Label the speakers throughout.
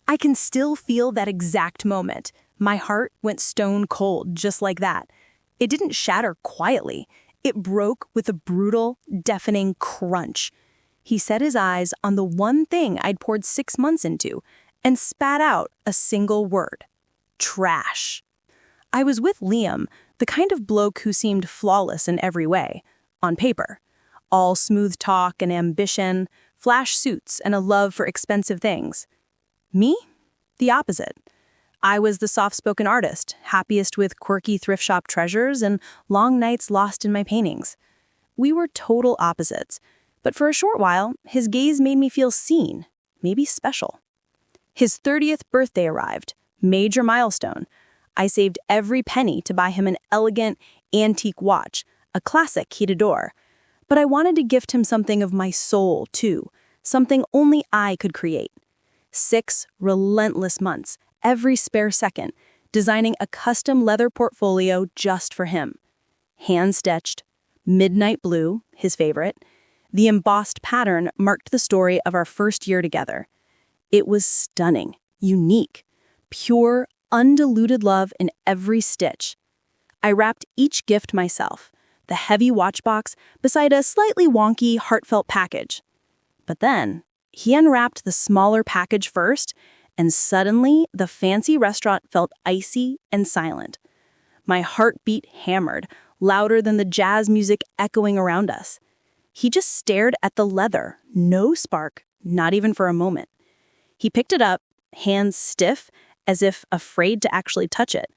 Speaker 1: I can still feel that exact moment. My heart went stone cold just like that. It didn't shatter quietly. It broke with a brutal, deafening crunch. He set his eyes on the one thing I'd poured 6 months into and spat out a single word. Trash. I was with Liam, the kind of bloke who seemed flawless in every way, on paper. All smooth talk and ambition, flash suits and a love for expensive things. Me? The opposite. I was the soft-spoken artist, happiest with quirky thrift shop treasures and long nights lost in my paintings. We were total opposites, but for a short while, his gaze made me feel seen, maybe special. His 30th birthday arrived, major milestone. I saved every penny to buy him an elegant, antique watch, a classic he'd adore. But I wanted to gift him something of my soul, too, something only I could create. 6 relentless months, every spare second, designing a custom leather portfolio just for him. Hand-stitched, midnight blue, his favorite. The embossed pattern marked the story of our first year together. It was stunning, unique, pure, undiluted love in every stitch. I wrapped each gift myself, the heavy watch box beside a slightly wonky, heartfelt package. But then, he unwrapped the smaller package first, and suddenly the fancy restaurant felt icy and silent. My heartbeat hammered, louder than the jazz music echoing around us. He just stared at the leather, no spark, not even for a moment. He picked it up, hands stiff, as if afraid to actually touch it.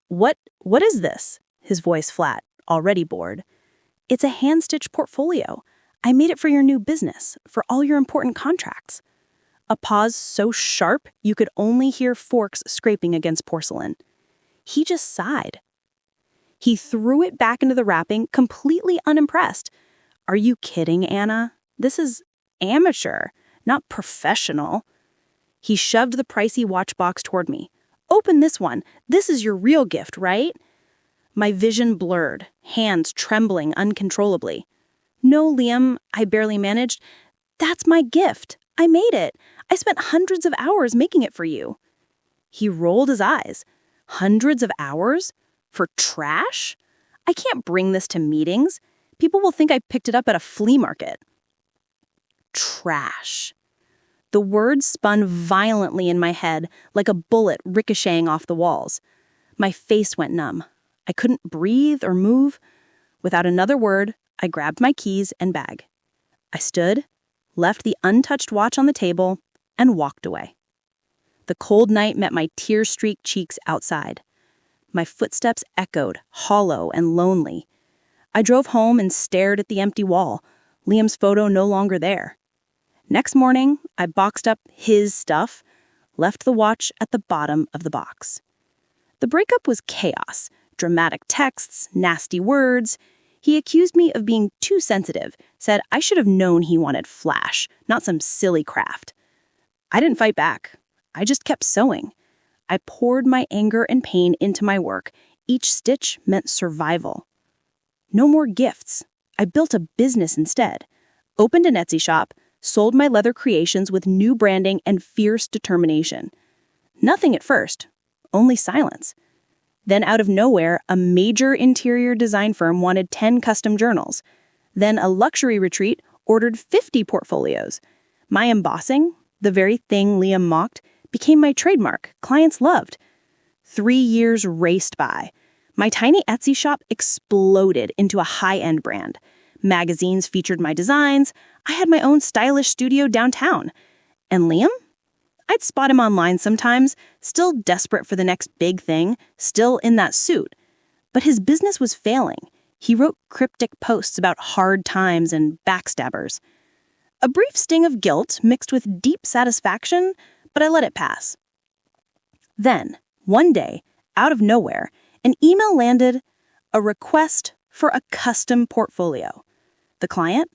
Speaker 1: What is this?" His voice flat, already bored. "It's a hand-stitched portfolio. I made it for your new business, for all your important contracts." A pause so sharp you could only hear forks scraping against porcelain. He just sighed. He threw it back into the wrapping, completely unimpressed. "Are you kidding, Anna? This is amateur, not professional." He shoved the pricey watch box toward me. "Open this one. This is your real gift, right?" My vision blurred, hands trembling uncontrollably. "No, Liam," I barely managed. "That's my gift. I made it. I spent hundreds of hours making it for you." He rolled his eyes. "Hundreds of hours? For trash? I can't bring this to meetings. People will think I picked it up at a flea market." Trash. The word spun violently in my head like a bullet ricocheting off the walls. My face went numb. I couldn't breathe or move. Without another word, I grabbed my keys and bag. I stood, left the untouched watch on the table, and walked away. The cold night met my tear-streaked cheeks outside. My footsteps echoed, hollow and lonely. I drove home and stared at the empty wall, Liam's photo no longer there. Next morning, I boxed up his stuff, left the watch at the bottom of the box. The breakup was chaos, dramatic texts, nasty words. He accused me of being too sensitive, said I should have known he wanted flash, not some silly craft. I didn't fight back. I just kept sewing. I poured my anger and pain into my work. Each stitch meant survival. No more gifts. I built a business instead. Opened an Etsy shop, sold my leather creations with new branding and fierce determination. Nothing at first, only silence. Then out of nowhere, a major interior design firm wanted 10 custom journals. Then a luxury retreat ordered 50 portfolios. My embossing, the very thing Liam mocked, became my trademark clients loved. 3 years raced by. My tiny Etsy shop exploded into a high-end brand. Magazines featured my designs. I had my own stylish studio downtown. And Liam? I'd spot him online sometimes, still desperate for the next big thing, still in that suit. But his business was failing. He wrote cryptic posts about hard times and backstabbers. A brief sting of guilt mixed with deep satisfaction, but I let it pass. Then, one day, out of nowhere, an email landed, a request for a custom portfolio. The client?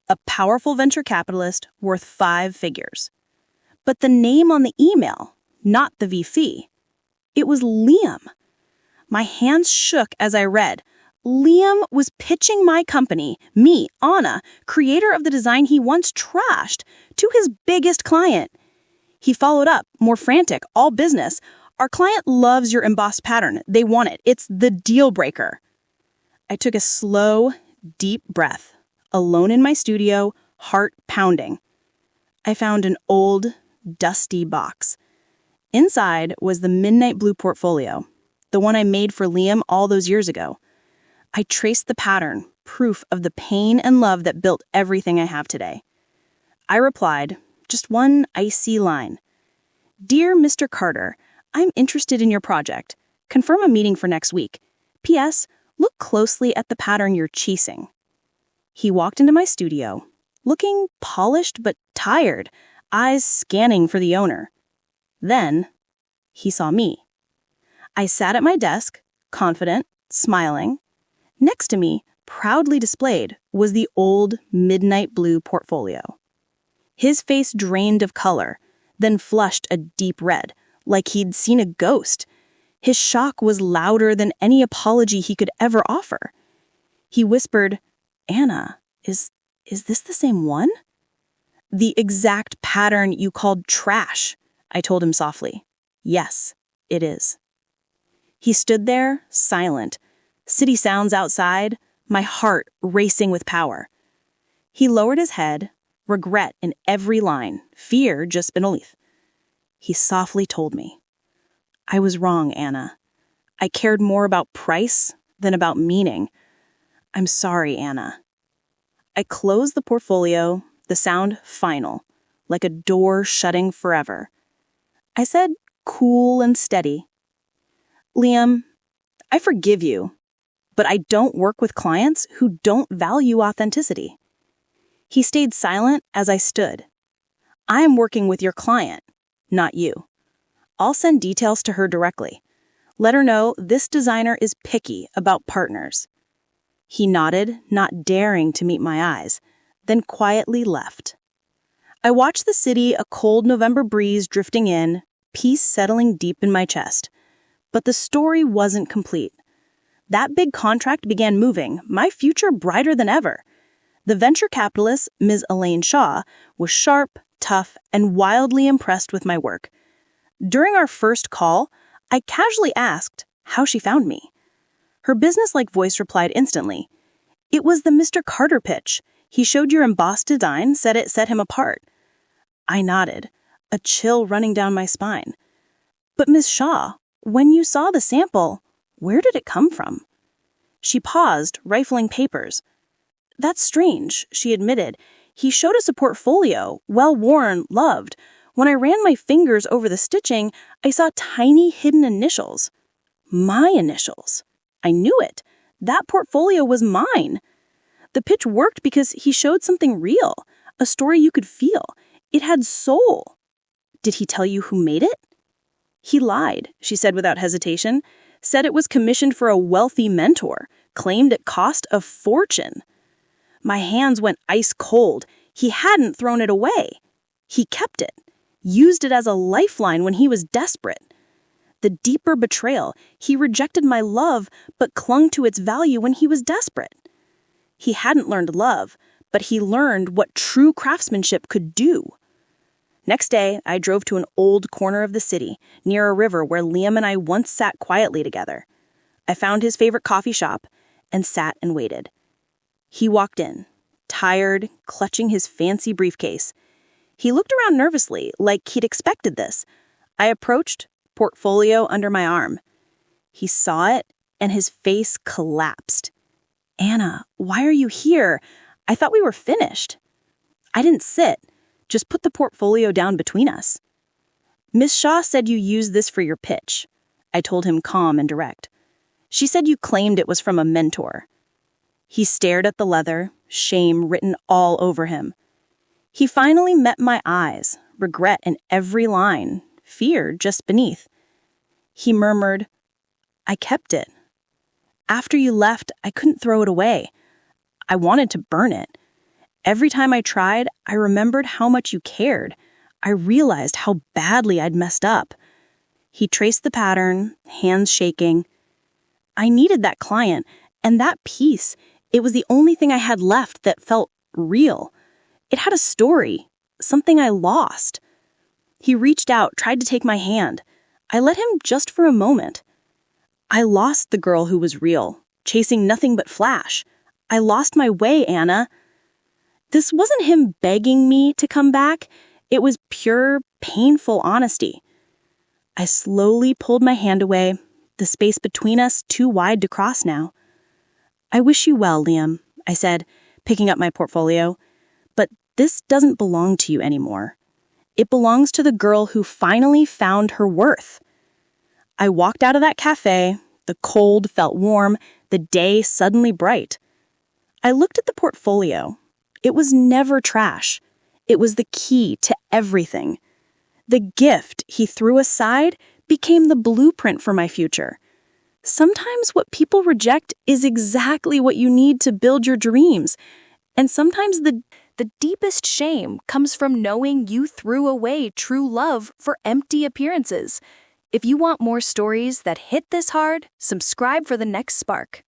Speaker 1: A powerful venture capitalist worth 5 figures. But the name on the email, not the VC. It was Liam. My hands shook as I read. Liam was pitching my company, me, Anna, creator of the design he once trashed, to his biggest client. He followed up, more frantic, all business. Our client loves your embossed pattern. They want it. It's the deal breaker. I took a slow, deep breath, alone in my studio, heart pounding. I found an old, dusty box. Inside was the midnight blue portfolio, the one I made for Liam all those years ago. I traced the pattern, proof of the pain and love that built everything I have today. I replied, just one icy line. Dear Mr. Carter, I'm interested in your project. Confirm a meeting for next week. P.S. Look closely at the pattern you're cheesing. He walked into my studio, looking polished but tired, eyes scanning for the owner. Then, he saw me. I sat at my desk, confident, smiling. Next to me, proudly displayed, was the old midnight blue portfolio. His face drained of color, then flushed a deep red, like he'd seen a ghost. His shock was louder than any apology he could ever offer. He whispered, Anna, is this the same one? The exact pattern you called trash, I told him softly. Yes, it is. He stood there, silent, city sounds outside, my heart racing with power. He lowered his head, regret in every line, fear just beneath. He softly told me, I was wrong, Anna. I cared more about price than about meaning. I'm sorry, Anna. I closed the portfolio, the sound final, like a door shutting forever. I said, cool and steady, Liam, I forgive you, but I don't work with clients who don't value authenticity. He stayed silent as I stood. I am working with your client, not you. I'll send details to her directly. Let her know this designer is picky about partners. He nodded, not daring to meet my eyes, then quietly left. I watched the city, a cold November breeze drifting in, peace settling deep in my chest. But the story wasn't complete. That big contract began moving, my future brighter than ever. The venture capitalist, Ms. Elaine Shaw, was sharp, tough, and wildly impressed with my work. During our first call, I casually asked how she found me. Her businesslike voice replied instantly, It was the Mr. Carter pitch. He showed your embossed design, said it set him apart. I nodded, a chill running down my spine. But Ms. Shaw, when you saw the sample, where did it come from? She paused, rifling papers. That's strange, she admitted. He showed us a portfolio, well-worn, loved. When I ran my fingers over the stitching, I saw tiny hidden initials. My initials. I knew it. That portfolio was mine. The pitch worked because he showed something real, a story you could feel. It had soul. Did he tell you who made it? He lied, she said without hesitation, said it was commissioned for a wealthy mentor, claimed it cost a fortune. My hands went ice cold. He hadn't thrown it away. He kept it, used it as a lifeline when he was desperate. The deeper betrayal, he rejected my love but clung to its value when he was desperate. He hadn't learned love, but he learned what true craftsmanship could do. Next day, I drove to an old corner of the city, near a river where Liam and I once sat quietly together. I found his favorite coffee shop and sat and waited. He walked in, tired, clutching his fancy briefcase. He looked around nervously, like he'd expected this. I approached, portfolio under my arm. He saw it, and his face collapsed. Anna, why are you here? I thought we were finished. I didn't sit. Just put the portfolio down between us. Miss Shaw said you used this for your pitch. I told him calm and direct. She said you claimed it was from a mentor. He stared at the leather, shame written all over him. He finally met my eyes, regret in every line, fear just beneath. He murmured, I kept it. After you left, I couldn't throw it away. I wanted to burn it. Every time I tried, I remembered how much you cared. I realized how badly I'd messed up. He traced the pattern, hands shaking. I needed that client, and that piece. It was the only thing I had left that felt real. It had a story, something I lost. He reached out, tried to take my hand. I let him just for a moment. I lost the girl who was real, chasing nothing but flash. I lost my way, Anna. This wasn't him begging me to come back. It was pure, painful honesty. I slowly pulled my hand away, the space between us too wide to cross now. I wish you well, Liam, I said, picking up my portfolio. But this doesn't belong to you anymore. It belongs to the girl who finally found her worth. I walked out of that cafe. The cold felt warm, the day suddenly bright. I looked at the portfolio. It was never trash. It was the key to everything. The gift he threw aside became the blueprint for my future. Sometimes what people reject is exactly what you need to build your dreams. And sometimes the deepest shame comes from knowing you threw away true love for empty appearances. If you want more stories that hit this hard, subscribe for the next spark.